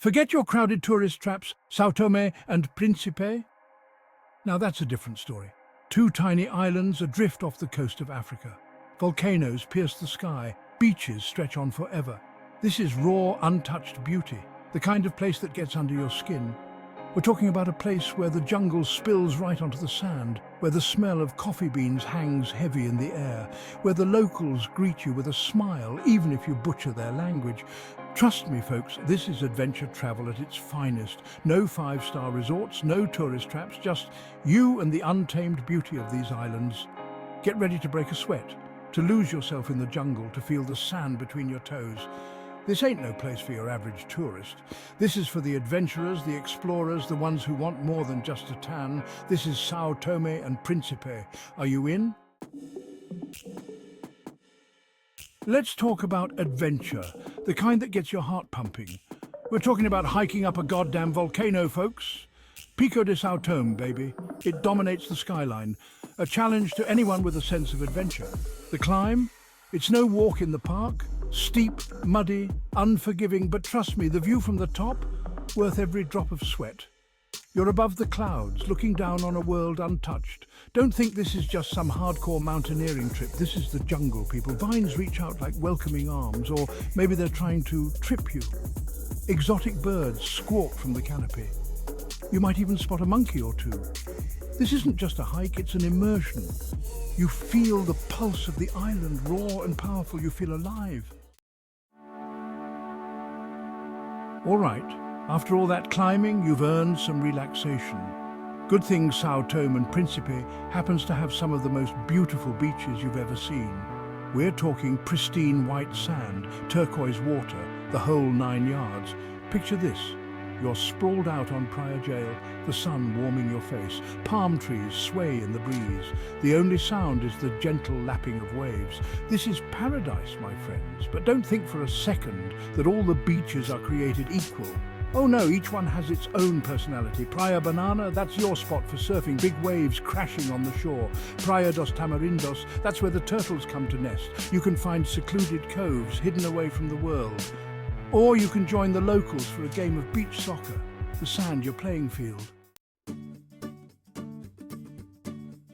Forget your crowded tourist traps, São Tomé and Príncipe. Now that's a different story. Two tiny islands adrift off the coast of Africa. Volcanoes pierce the sky, beaches stretch on forever. This is raw, untouched beauty, the kind of place that gets under your skin. We're talking about a place where the jungle spills right onto the sand, where the smell of coffee beans hangs heavy in the air, where the locals greet you with a smile, even if you butcher their language. Trust me, folks, this is adventure travel at its finest. No five-star resorts, no tourist traps, just you and the untamed beauty of these islands. Get ready to break a sweat, to lose yourself in the jungle, to feel the sand between your toes. This ain't no place for your average tourist. This is for the adventurers, the explorers, the ones who want more than just a tan. This is São Tomé and Príncipe. Are you in? Let's talk about adventure, the kind that gets your heart pumping. We're talking about hiking up a goddamn volcano, folks. Pico de São Tomé, baby. It dominates the skyline. A challenge to anyone with a sense of adventure. The climb? It's no walk in the park. Steep, muddy, unforgiving, but trust me, the view from the top, worth every drop of sweat. You're above the clouds, looking down on a world untouched. Don't think this is just some hardcore mountaineering trip. This is the jungle, people. Vines reach out like welcoming arms, or maybe they're trying to trip you. Exotic birds squawk from the canopy. You might even spot a monkey or two. This isn't just a hike, it's an immersion. You feel the pulse of the island, raw and powerful. You feel alive. All right, after all that climbing, you've earned some relaxation. Good thing São Tomé and Príncipe happens to have some of the most beautiful beaches you've ever seen. We're talking pristine white sand, turquoise water, the whole 9 yards. Picture this. You're sprawled out on Praia Jail, the sun warming your face. Palm trees sway in the breeze. The only sound is the gentle lapping of waves. This is paradise, my friends. But don't think for a second that all the beaches are created equal. Oh no, each one has its own personality. Praia Banana, that's your spot for surfing, big waves crashing on the shore. Praia dos Tamarindos, that's where the turtles come to nest. You can find secluded coves hidden away from the world. Or you can join the locals for a game of beach soccer, the sand your playing field.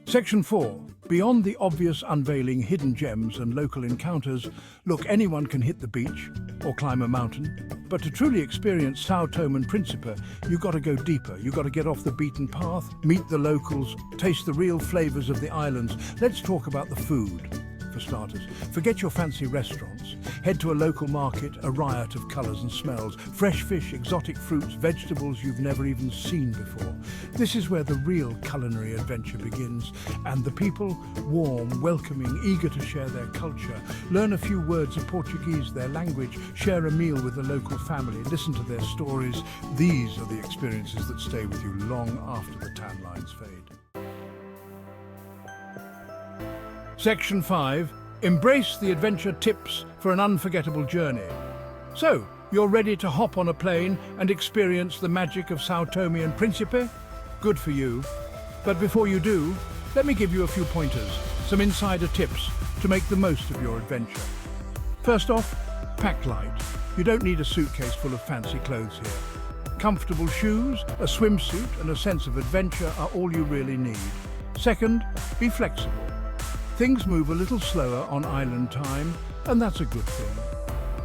Section 4. Beyond the obvious unveiling hidden gems and local encounters, look, anyone can hit the beach or climb a mountain. But to truly experience São Tomé and Príncipe, you've got to go deeper. You've got to get off the beaten path, meet the locals, taste the real flavors of the islands. Let's talk about the food. For starters, forget your fancy restaurants. Head to a local market, a riot of colours and smells. Fresh fish, exotic fruits, vegetables you've never even seen before. This is where the real culinary adventure begins. And the people, warm, welcoming, eager to share their culture. Learn a few words of Portuguese, their language. Share a meal with the local family. Listen to their stories. These are the experiences that stay with you long after the tan lines fade. Section 5. Embrace the adventure tips for an unforgettable journey. So, you're ready to hop on a plane and experience the magic of São Tomé and Príncipe? Good for you. But before you do, let me give you a few pointers, some insider tips to make the most of your adventure. First off, pack light. You don't need a suitcase full of fancy clothes here. Comfortable shoes, a swimsuit, and a sense of adventure are all you really need. Second, be flexible. Things move a little slower on island time, and that's a good thing.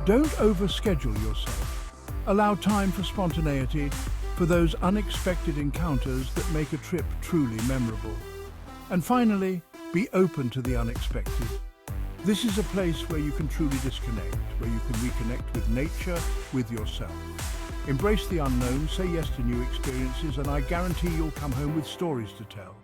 Don't overschedule yourself. Allow time for spontaneity, for those unexpected encounters that make a trip truly memorable. And finally, be open to the unexpected. This is a place where you can truly disconnect, where you can reconnect with nature, with yourself. Embrace the unknown, say yes to new experiences, and I guarantee you'll come home with stories to tell.